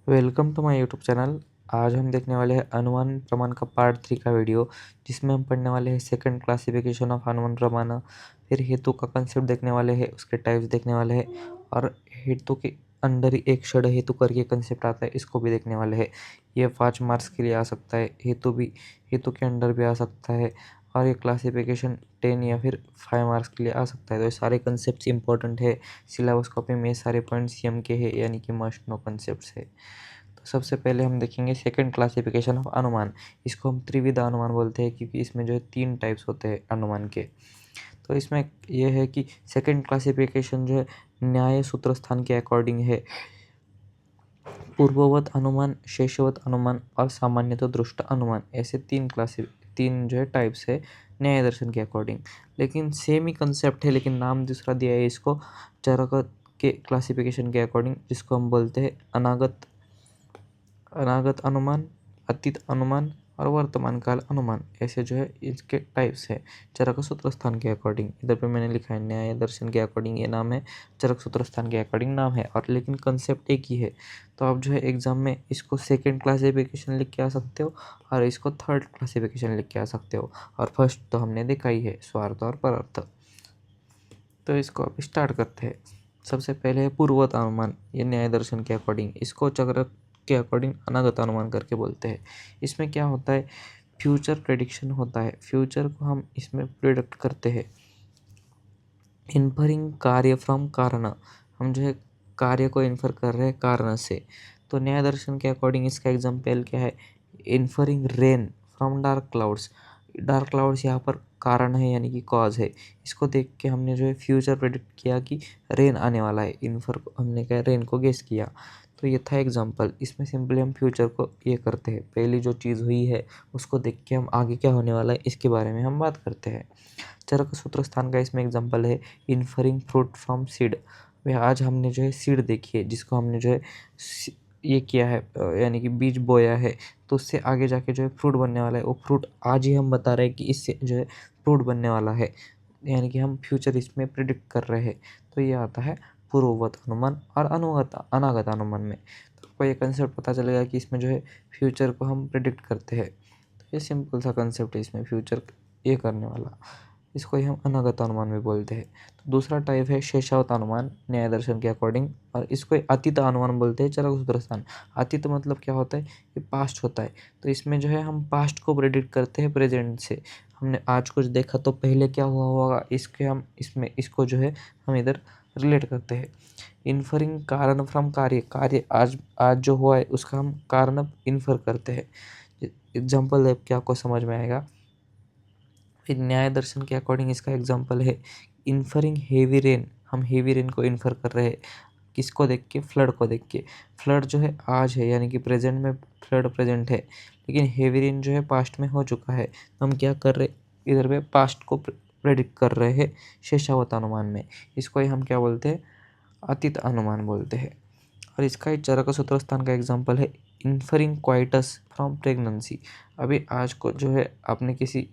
Welcome to my YouTube channel. आज हम देखने वाले हैं अनुमान प्रमाण का पार्ट 3 का वीडियो, जिसमें हम पढ़ने वाले हैं सेकंड क्लासिफिकेशन ऑफ अनुमान प्रमाण। फिर हेतु का कंसेप्ट देखने वाले हैं, उसके टाइप्स देखने वाले हैं, और हेतु के अंदर ही एक षड हेतु करके कंसेप्ट आता है, इसको भी देखने वाले हैं। ये 5 मार्क्स के लिए आ सकता है, हेतु के अंदर भी आ सकता है, और ये क्लासिफिकेशन 10 या फिर 5 मार्क्स के लिए आ सकता है। तो ये सारे कंसेप्ट इंपॉर्टेंट है। सिलेबस कॉपी में ये सारे पॉइंट्स एम के हैं, यानी कि मस्ट नो कंसेप्ट है। तो सबसे पहले हम देखेंगे सेकंड क्लासिफिकेशन ऑफ अनुमान। इसको हम त्रिविध अनुमान बोलते हैं, क्योंकि इसमें जो है 3 टाइप्स होते हैं अनुमान के। तो इसमें यह है कि सेकंड क्लासिफिकेशन जो है न्याय सूत्र स्थान के अकॉर्डिंग है। पूर्ववत अनुमान, शेषवत अनुमान और सामान्यतः दृष्ट अनुमान, ऐसे तीन जो है टाइप्स है न्याय दर्शन के अकॉर्डिंग। लेकिन सेम ही कंसेप्ट है, लेकिन नाम दूसरा दिया है इसको चरक के क्लासिफिकेशन के अकॉर्डिंग, जिसको हम बोलते हैं अनागत अनुमान, अतीत अनुमान और वर्तमान काल अनुमान। ऐसे जो है इसके टाइप्स है चरक सूत्र स्थान के अकॉर्डिंग। इधर पे मैंने लिखा है न्याय दर्शन के अकॉर्डिंग ये नाम है, चरक सूत्र स्थान के अकॉर्डिंग नाम है, और लेकिन कंसेप्ट एक ही है। तो आप जो है एग्जाम में इसको सेकंड क्लासिफिकेशन लिख के आ सकते हो, और इसको थर्ड क्लासिफिकेशन लिख के आ सकते हो। और फर्स्ट तो हमने देखा ही है, स्वार्थ और परर्थ। तो इसको अब स्टार्ट करते हैं। सबसे पहले है पूर्वत अनुमान, ये न्याय दर्शन के अकॉर्डिंग, इसको चक्र के अकॉर्डिंग अनागत अनुमान करके बोलते हैं। इसमें क्या होता है, फ्यूचर प्रेडिक्शन होता है, फ्यूचर को हम इसमें प्रिडिक्ट करते हैं। इन्फरिंग कार्य फ्रॉम कारण, हम जो है कार्य को इन्फर कर रहे हैं कारण से। तो न्याय दर्शन के अकॉर्डिंग इसका एग्जाम्पल क्या है, inferring rain from dark clouds. Dark clouds यहाँ पर कारण है, यानी कि कॉज है। इसको देख के हमने जो है फ्यूचर प्रेडिक्ट किया कि रेन आने वाला है, इन्फर हमने क्या रेन को गेस किया। तो ये था एग्जाम्पल। इसमें सिंपली हम फ्यूचर को ये करते हैं, पहली जो चीज़ हुई है उसको देख के हम आगे क्या होने वाला है इसके बारे में हम बात करते हैं। चरक सूत्र स्थान का इसमें एग्जाम्पल है इन्फरिंग फ्रूट फ्रॉम सीड। वह आज हमने जो है सीड देखी है, जिसको हमने जो है ये किया है, यानी कि बीज बोया है, तो उससे आगे जाके जो है फ्रूट बनने वाला है। वो फ्रूट आज ही हम बता रहे हैं कि इससे जो है फ्रूट बनने वाला है, यानी कि हम फ्यूचर इसमें प्रिडिक्ट कर रहे हैं। तो ये आता है पूर्ववत अनुमान और अनागत अनुमान में। तो आपको ये कंसेप्ट पता चलेगा कि इसमें जो है फ्यूचर को हम प्रिडिक्ट करते हैं। तो ये सिंपल सा कंसेप्ट है इसमें, फ्यूचर ये करने वाला, इसको ही हम अनागत अनुमान भी बोलते हैं। तो दूसरा टाइप है शेषावत अनुमान न्याय दर्शन के अकॉर्डिंग, और इसको अतीत अनुमान बोलते हैं चरक सूत्र स्थान। अतीत मतलब क्या होता है, ये पास्ट होता है। तो इसमें जो है हम पास्ट को प्रेडिक्ट करते हैं प्रेजेंट से। हमने आज कुछ देखा तो पहले क्या हुआ होगा, इसके हम इसमें इसको जो है हम इधर रिलेट करते हैं। इन्फरिंग कारण फ्रॉम कार्य, कार्य आज आज जो हुआ है उसका हम कारण इन्फर करते हैं। एग्जाम्पल है, क्या आपको समझ में आएगा। फिर न्याय दर्शन के अकॉर्डिंग इसका एग्जाम्पल है इन्फरिंग हेवी रेन, हम हेवी रेन को इन्फर कर रहे हैं किसको देख के, फ्लड को देख के। फ्लड जो है आज है, यानी कि प्रेजेंट में फ्लड प्रेजेंट है, लेकिन हेवी रेन जो है पास्ट में हो चुका है। तो हम क्या कर रहे, इधर पे पास्ट को प्रेडिक्ट कर रहे हैं शेषावत अनुमान में। इसको ही हम क्या बोलते हैं, अतीत अनुमान बोलते हैं। और इसका ही चरक सूत्र स्थान का एग्जाम्पल है इन्फरिंग क्वाइटस फ्रॉम प्रेगनेंसी। अभी आज को जो है आपने किसी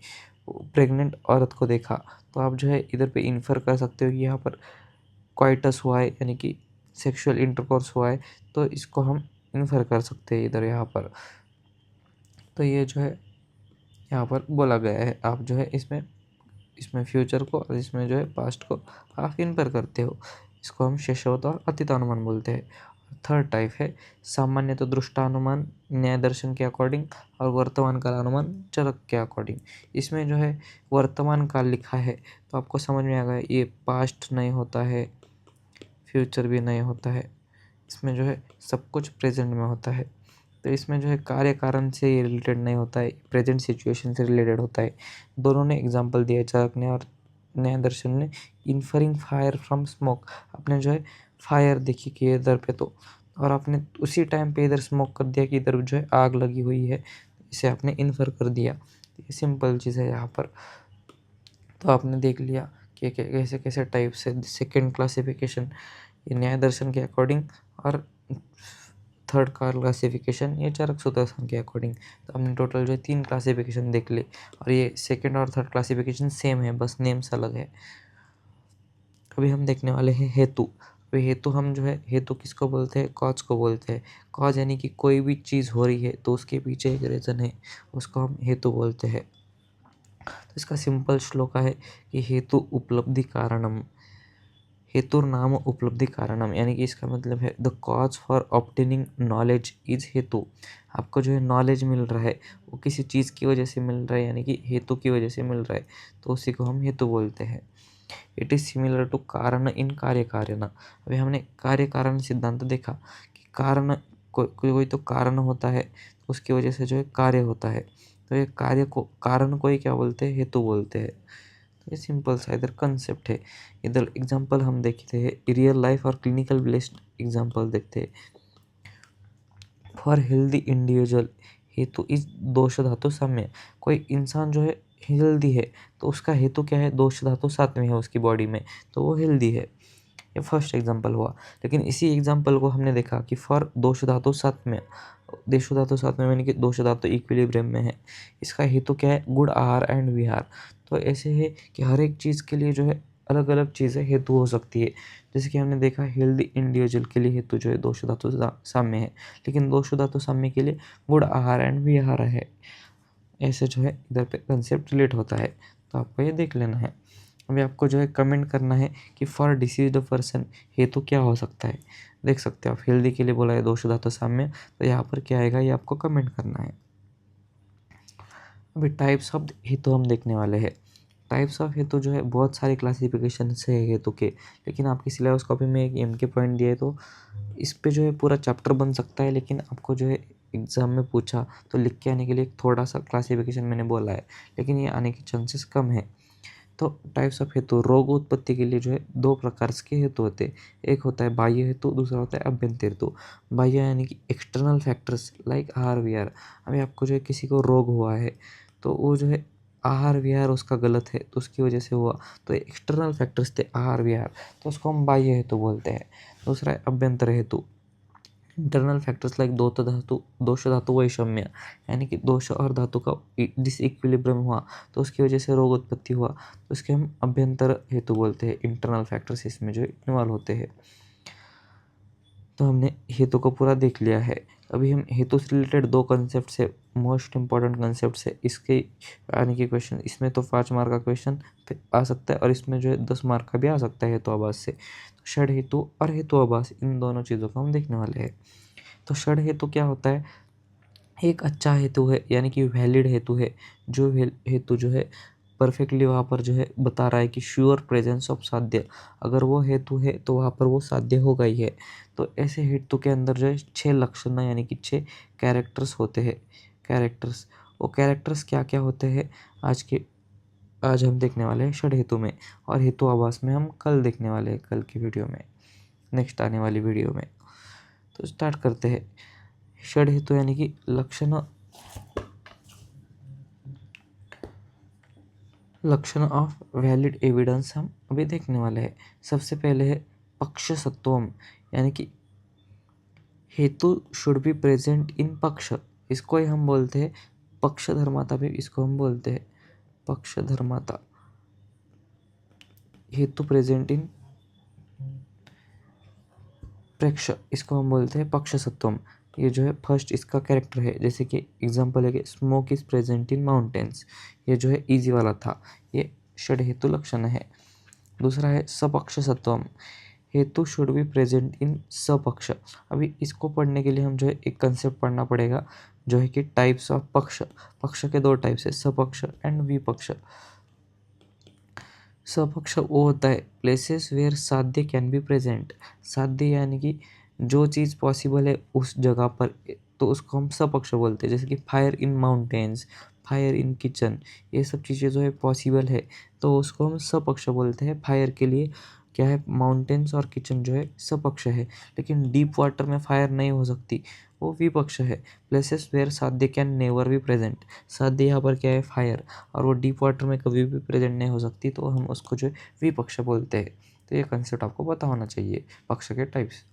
प्रेग्नेंट औरत को देखा, तो आप जो है इधर पे इन्फर कर सकते हो कि यहाँ पर क्वाइटस हुआ है, यानी कि सेक्सुअल इंटरकोर्स हुआ है। तो इसको हम इन्फर कर सकते हैं इधर यहाँ पर। तो ये जो है यहाँ पर बोला गया है, आप जो है इसमें इसमें फ्यूचर को और इसमें जो है पास्ट को आप इन्फर करते हो। इसको हम शेषवत और अतीत अनुमान बोलते हैं। थर्ड टाइप है सामान्य तो दृष्टानुमान न्याय दर्शन के अकॉर्डिंग, और वर्तमान काल अनुमान चरक के अकॉर्डिंग। इसमें जो है वर्तमान काल लिखा है, तो आपको समझ में आएगा ये पास्ट नहीं होता है, फ्यूचर भी नहीं होता है, इसमें जो है सब कुछ प्रेजेंट में होता है। तो इसमें जो है कार्य कारण से ये रिलेटेड नहीं होता है, प्रेजेंट सिचुएशन से रिलेटेड होता है। दोनों ने एग्जांपल दिया है, चरक ने और न्याय दर्शन ने। इन्फरिंग फायर फ्रॉम स्मोक, आपने जो है फायर देखी कि इधर पे, तो और आपने उसी टाइम पे इधर स्मोक कर दिया कि इधर जो है आग लगी हुई है, इसे आपने इन्फर कर दिया। ये सिंपल चीज़ है यहाँ पर। तो आपने देख लिया कि कैसे कैसे टाइप से सेकेंड क्लासिफिकेशन ये न्याय दर्शन के अकॉर्डिंग, और थर्ड क्लासिफिकेशन ये चरक सूत्र के अकॉर्डिंग। तो हमने टोटल जो है 3 क्लासिफिकेशन देख ली, और ये सेकेंड और थर्ड क्लासिफिकेशन सेम है, बस नेम्स अलग है। अभी हम देखने वाले हैं हेतु। तो हेतु हम जो है हेतु किसको बोलते हैं, कॉज को बोलते हैं। कॉज यानी कि कोई भी चीज़ हो रही है तो उसके पीछे एक रीज़न है, उसको हम हेतु बोलते हैं। तो इसका सिंपल श्लोक है कि हेतु उपलब्धि कारणम, हेतुर्नाम उपलब्धि कारणम, यानी कि इसका मतलब है the cause for obtaining knowledge is हेतु। आपको जो है नॉलेज मिल रहा है वो किसी चीज़ की वजह से मिल रहा है, यानी कि हेतु की वजह से मिल रहा है, तो उसी को हम हेतु बोलते हैं। इट इज़ सिमिलर टू कारण इन कार्य कार्यना। अभी हमने कार्य कारण सिद्धांत देखा कि कारण कोई तो कारण होता है, उसकी वजह से जो है कार्य होता है, तो ये कार्य को कारण को ही क्या बोलते हैं, हेतु बोलते हैं। ये सिंपल सा इधर कंसेप्ट है। इधर एग्जांपल हम देखते हैं, रियल लाइफ और क्लिनिकल बेस्ड एग्जांपल देखते हैं। फॉर हेल्दी इंडिविजुअल हेतु इस दोष धातु साम्य। कोई इंसान जो है हेल्दी है तो उसका हेतु क्या है, दोष धातु साथ में है उसकी बॉडी में, तो वो हेल्दी है। ये फर्स्ट एग्जांपल हुआ। लेकिन इसी एग्जांपल को हमने देखा कि फॉर दोष धातु साथ में, देश धातु साथ में यानी कि दोष धातु इक्विलिब्रियम में है, इसका हेतु क्या है, गुड आहार एंड विहार। तो ऐसे है कि हर एक चीज़ के लिए जो है अलग अलग चीज़ें हेतु हो सकती है। जैसे कि हमने देखा हेल्दी इंडिविजुअल के लिए हेतु जो है दोष धातु साम्य है, लेकिन दोष धातु साम्य के लिए गुड आहार एंड विहार है। ऐसे जो है इधर पे कंसेप्ट रिलेट होता है, तो आपको ये देख लेना है। अभी आपको जो है कमेंट करना है कि फॉर डिसीज्ड पर्सन हेतु क्या हो सकता है। देख सकते हो आप, हेल्दी के लिए बोला है दोष धातु साम्य, तो यहाँ पर क्या आएगा ये आपको कमेंट करना है। अभी टाइप्स ऑफ हेतु हम देखने वाले हैं। टाइप्स ऑफ हेतु जो है बहुत सारे क्लासिफिकेशन है हेतु के, लेकिन आपकी सिलेबस कॉपी में एक एम के पॉइंट दिए तो इस पे जो है पूरा चैप्टर बन सकता है, लेकिन आपको जो है एग्ज़ाम में पूछा तो लिख के आने के लिए थोड़ा सा क्लासिफिकेशन मैंने बोला है, लेकिन ये आने के चांसेस कम है। तो टाइप्स ऑफ हेतु, रोग उत्पत्ति के लिए जो है दो प्रकार के हेतु होते हैं। एक होता है बाह्य हेतु, दूसरा होता है अभ्यंतर हेतु। बाह्य यानी कि एक्सटर्नल फैक्टर्स लाइक आहार विहार। अभी आपको जो है किसी को रोग हुआ है तो वो जो है आहार विहार उसका गलत है तो उसकी वजह से हुआ, तो एक्सटर्नल फैक्टर्स थे आहार विहार, तो उसको हम बाह्य हेतु बोलते हैं। दूसरा है अभ्यंतर हेतु, इंटरनल फैक्टर्स लाइक दोष धातु वैषम्य, यानी कि दोष और धातु का डिसइक्विलिब्रियम हुआ तो उसकी वजह से रोग उत्पत्ति हुआ, तो उसके हम अभ्यंतर हेतु बोलते हैं। इंटरनल फैक्टर्स इसमें जो इन्वॉल्व होते हैं। तो हमने हेतु को पूरा देख लिया है। अभी हम हेतु से रिलेटेड दो कंसेप्ट से, मोस्ट इंपॉर्टेंट कंसेप्ट है इसके आने के क्वेश्चन, इसमें तो 5 मार्क का क्वेश्चन आ सकता है और इसमें जो है 10 मार्क का भी आ सकता है हेतु आभास से। तो षड हेतु और हेतु आभास, इन दोनों चीज़ों को हम देखने वाले हैं। तो षड हेतु क्या होता है, एक अच्छा हेतु है यानी कि वैलिड हेतु है, जो हेतु जो है परफेक्टली वहाँ पर जो है बता रहा है कि श्योर प्रेजेंस ऑफ साध्य, अगर वो हेतु है तो वहाँ पर वो साध्य होगा ही है। तो ऐसे हेतु के अंदर जो है 6 लक्षण यानी कि 6 कैरेक्टर्स होते हैं। कैरेक्टर्स, वो कैरेक्टर्स क्या क्या होते हैं आज हम देखने वाले हैं षड हेतु में, और हेतु आभास में हम कल देखने वाले हैं, कल की वीडियो में, नेक्स्ट आने वाली वीडियो में। तो स्टार्ट करते हैं। षड हेतु यानी कि लक्षण ऑफ वैलिड एविडेंस हम अभी देखने वाले हैं। सबसे पहले है पक्ष सत्वम, यानी कि हेतु शुड बी प्रेजेंट इन पक्ष, इसको ही हम बोलते हैं पक्ष धर्माता, भी इसको हम बोलते हैं पक्ष धर्माता। हेतु प्रेजेंट इन प्रेक्ष, इसको हम बोलते हैं पक्ष सत्वम। ये जो है फर्स्ट इसका कैरेक्टर है, जैसे कि एग्जांपल है कि smoke is present in mountains, ये जो है इजी वाला था, ये षड हेतु लक्षण है। दूसरा है सपक्ष सत्वम, हेतु शुड बी प्रेजेंट इन सपक्ष। अभी इसको पढ़ने के लिए हम जो है एक कंसेप्ट पढ़ना पड़ेगा, जो है कि टाइप्स ऑफ पक्ष। पक्ष के दो टाइप्स है, सपक्ष एंड विपक्ष। सपक्ष वो होता है प्लेसेस वेयर साध्य कैन बी प्रेजेंट। साध्य यानी कि जो चीज़ पॉसिबल है उस जगह पर, तो उसको हम सपक्ष बोलते हैं। जैसे कि fire in mountains, fire in kitchen, ये सब चीज़ें जो है पॉसिबल है तो उसको हम सपक्ष बोलते हैं। फायर के लिए क्या है, माउंटेन्स और किचन जो है सपक्ष है, लेकिन डीप वाटर में फायर नहीं हो सकती, वो विपक्ष है। प्लेसेस वेयर साध्य कैन नेवर बी प्रेजेंट, साध्य यहाँ पर क्या है, फायर, और वो डीप वाटर में कभी भी प्रेजेंट नहीं हो सकती, तो हम उसको जो है विपक्ष बोलते हैं। तो ये कंसेप्ट आपको पता होना चाहिए, पक्ष के टाइप्स।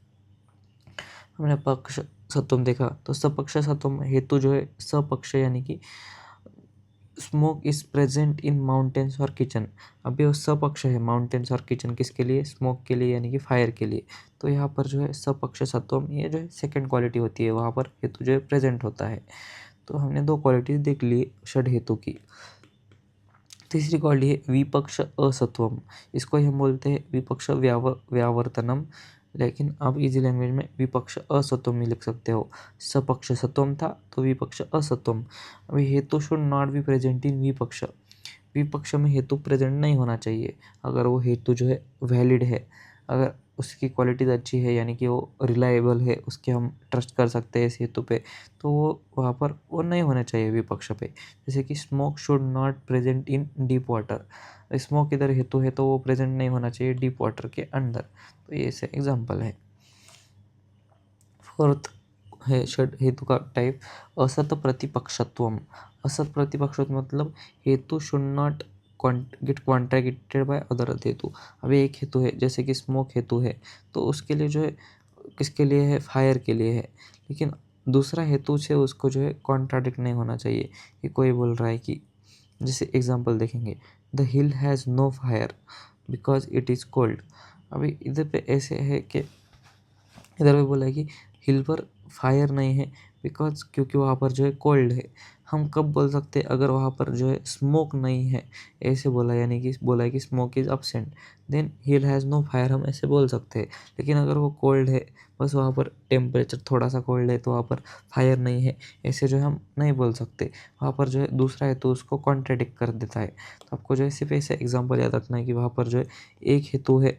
हमने पक्ष सत्वम देखा, तो सपक्ष सत्वम हेतु जो है सपक्ष यानी कि smoke is present in mountains और किचन। अभी वो सपक्ष है, माउंटेन्स और किचन किसके लिए, स्मोक के लिए, यानी कि फायर के लिए। तो यहाँ पर जो है सपक्ष सत्वम, ये जो है सेकेंड क्वालिटी होती है, वहाँ पर हेतु जो है प्रेजेंट होता है। तो हमने 2 क्वालिटीज देख ली षड हेतु की। तीसरी क्वालिटी है विपक्ष असत्वम। इसको ही हम बोलते हैं विपक्ष व्यावर्तनम, लेकिन आप इजी लैंग्वेज में विपक्ष असत्वम भी लिख सकते हो। सपक्ष सत्वम था तो विपक्ष असत्वम। अभी हेतु should not be present in विपक्ष। विपक्ष में हेतु प्रेजेंट नहीं होना चाहिए। अगर वो हेतु जो है वैलिड है, अगर उसकी क्वालिटीज अच्छी है, यानी कि वो रिलायबल है, उसके हम ट्रस्ट कर सकते हैं इस हेतु पे, तो वो वहाँ पर वो नहीं होना चाहिए विपक्ष पे। जैसे कि smoke should not present in deep water. Smoke इधर हेतु है तो वो प्रेजेंट नहीं होना चाहिए डीप वाटर के अंदर। तो ये ऐसे एग्जाम्पल है। फोर्थ है षड हेतु का टाइप असत प्रतिपक्षत्वम। असत प्रतिपक्षत्व मतलब हेतु should not gate contracted by other हेतु। अभी एक हेतु है जैसे कि स्मोक हेतु है, तो उसके लिए जो है किसके लिए है, फायर के लिए है, लेकिन दूसरा हेतु से उसको जो है कॉन्ट्राडिक्ट नहीं होना चाहिए। कि कोई बोल रहा है कि, जैसे एग्जांपल देखेंगे, the hill has no fire because it is cold. अभी इधर पे ऐसे है कि इधर पे बोला है कि हिल पर फायर नहीं है बिकॉज क्योंकि वहाँ पर जो है कोल्ड है। हम कब बोल सकते हैं, अगर वहाँ पर जो है स्मोक नहीं है, ऐसे बोला, यानी कि बोला है कि smoke is absent, then hill has no fire, हम ऐसे बोल सकते हैं। लेकिन अगर वो कोल्ड है, बस वहाँ पर टेम्परेचर थोड़ा सा कोल्ड है, तो वहाँ पर फायर नहीं है, ऐसे जो है हम नहीं बोल सकते। वहाँ पर जो है दूसरा है तो उसको कॉन्ट्रडिक्ट कर देता है। तो आपको जो है सिर्फ ऐसे एग्जाम्पल याद रखना है कि वहाँ पर जो है एक हेतु है,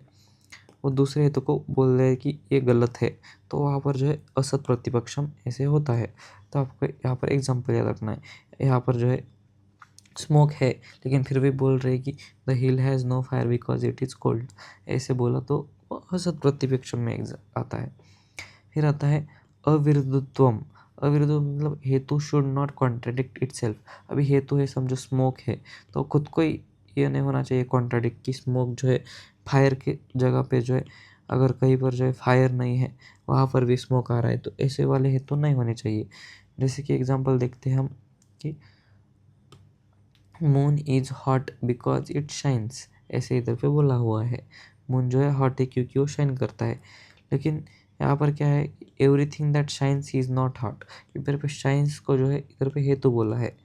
वो दूसरे हेतु को बोल रहे हैं कि ये गलत है, तो वहाँ पर जो है असत प्रतिपक्षम ऐसे होता है। तो आपको यहाँ पर एग्जाम्पल याद रखना है। यहाँ पर जो है स्मोक है, लेकिन फिर भी बोल रहे हैं कि the hill has no fire because it is cold, ऐसे बोला तो वो असत प्रतिपक्षम में आता है। फिर आता है अविरुद्धत्वम। अविरुद्ध मतलब हेतु शुड नॉट कॉन्ट्रडिक्ट इटसेल्फ। अभी हेतु है, समझो स्मोक है, तो खुद को ही ये नहीं होना चाहिए कॉन्ट्रडिक्ट कि स्मोक जो है फायर के जगह पे जो है, अगर कहीं पर जो है फायर नहीं है वहाँ पर भी स्मोक आ रहा है, तो ऐसे वाले हेतु नहीं होने चाहिए। जैसे कि एग्जांपल देखते हैं हम कि moon is hot because it shines, ऐसे इधर पे बोला हुआ है। मून जो है हॉट है क्योंकि वो शाइन करता है, लेकिन यहाँ पर क्या है, everything that shines is not hot. इधर पे शाइन्स को जो है इधर पे हेतु बोला है,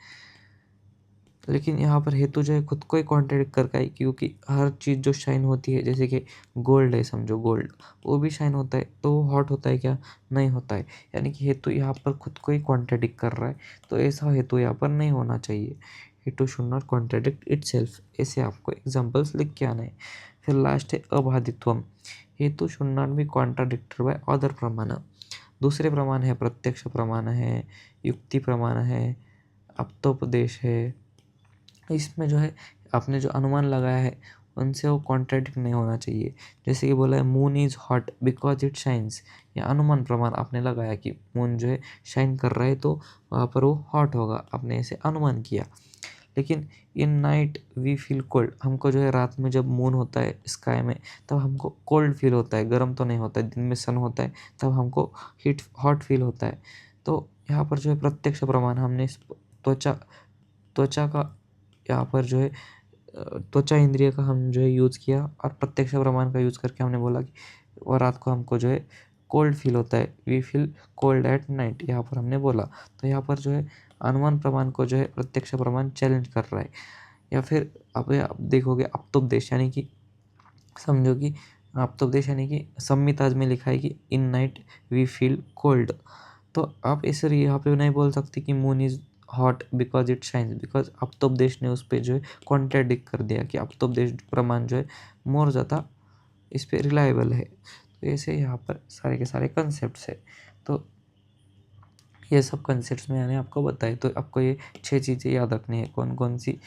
लेकिन यहाँ पर हेतु जो है खुद को ही कॉन्ट्रडिक्ट करता है, क्योंकि हर चीज़ जो शाइन होती है, जैसे कि गोल्ड है, समझो गोल्ड वो भी शाइन होता है, तो वो हॉट होता है क्या, नहीं होता है। यानी कि हेतु यहाँ पर खुद को ही कॉन्ट्रडिक्ट कर रहा है, तो ऐसा हेतु यहाँ पर नहीं होना चाहिए। हेतु शुड नॉट कॉन्ट्रडिक्ट इटसेल्फ, ऐसे आपको एग्जाम्पल्स लिख के आना है। फिर लास्ट है अबाधित्वम। हेतु should not be contradicted by other प्रमाण। दूसरे प्रमाण है, प्रत्यक्ष प्रमाण है, युक्ति प्रमाण है, अप्तोपदेश है, इसमें जो है आपने जो अनुमान लगाया है उनसे वो कॉन्ट्रडिक्ट नहीं होना चाहिए। जैसे कि बोला है moon is hot because it shines, या अनुमान प्रमाण आपने लगाया कि मून जो है शाइन कर रहा है तो वहाँ पर वो हॉट होगा, आपने ऐसे अनुमान किया। लेकिन in night we feel cold, हमको जो है रात में जब मून होता है स्काई में, तब हमको कोल्ड फील होता है, गर्म तो नहीं होता है। दिन में सन होता है तब हमको हीट हॉट फील होता है। तो यहाँ पर जो है प्रत्यक्ष प्रमाण हमने त्वचा त्वचा का यहाँ पर जो है त्वचा इंद्रिय का हम जो है यूज़ किया, और प्रत्यक्ष प्रमाण का यूज़ करके हमने बोला कि और रात को हमको जो है कोल्ड फील होता है, we feel cold at night, यहाँ पर हमने बोला। तो यहाँ पर जो है अनुमान प्रमाण को जो है प्रत्यक्ष प्रमाण चैलेंज कर रहा है। या फिर आप देखोगे अप्तोपदेश, यानी कि समझो कि अप्तोपदेश यानी कि संहिता में लिखा है कि in night we feel cold, तो आप इसे यहाँ पे नहीं बोल सकते कि moon is hot because it shines, because अप्तोपदेश ने उस पर जो है कॉन्ट्राडिक्ट कर दिया कि अप्तोपदेश प्रमाण जो है मोर ज़्यादा इस पर रिलायबल है। तो ऐसे यहाँ पर सारे के सारे कंसेप्ट है। तो ये सब कंसेप्ट मैंने आपको बताए, तो आपको ये 6 चीज़ें याद रखनी है। कौन कौन सी,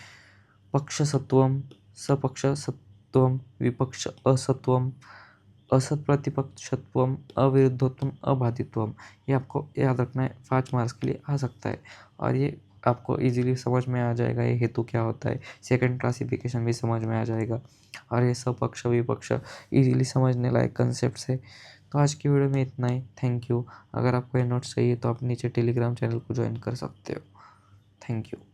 पक्ष सत्वम, सपक्ष सत्वम, विपक्ष असत्वम, असत प्रतिपक्षत्वम, अविरुद्धत्वम, अबाधित्वम, ये आपको याद रखना है। 5 मार्क्स के लिए आ सकता है, और ये आपको इजीली समझ में आ जाएगा ये हेतु क्या होता है। सेकंड क्लासिफिकेशन भी समझ में आ जाएगा, और ये सब पक्ष विपक्ष इजीली समझने लायक कंसेप्ट है। तो आज की वीडियो में इतना ही। Thank you. अगर आपको ये नोट्स चाहिए तो आप नीचे टेलीग्राम चैनल को ज्वाइन कर सकते हो। Thank you.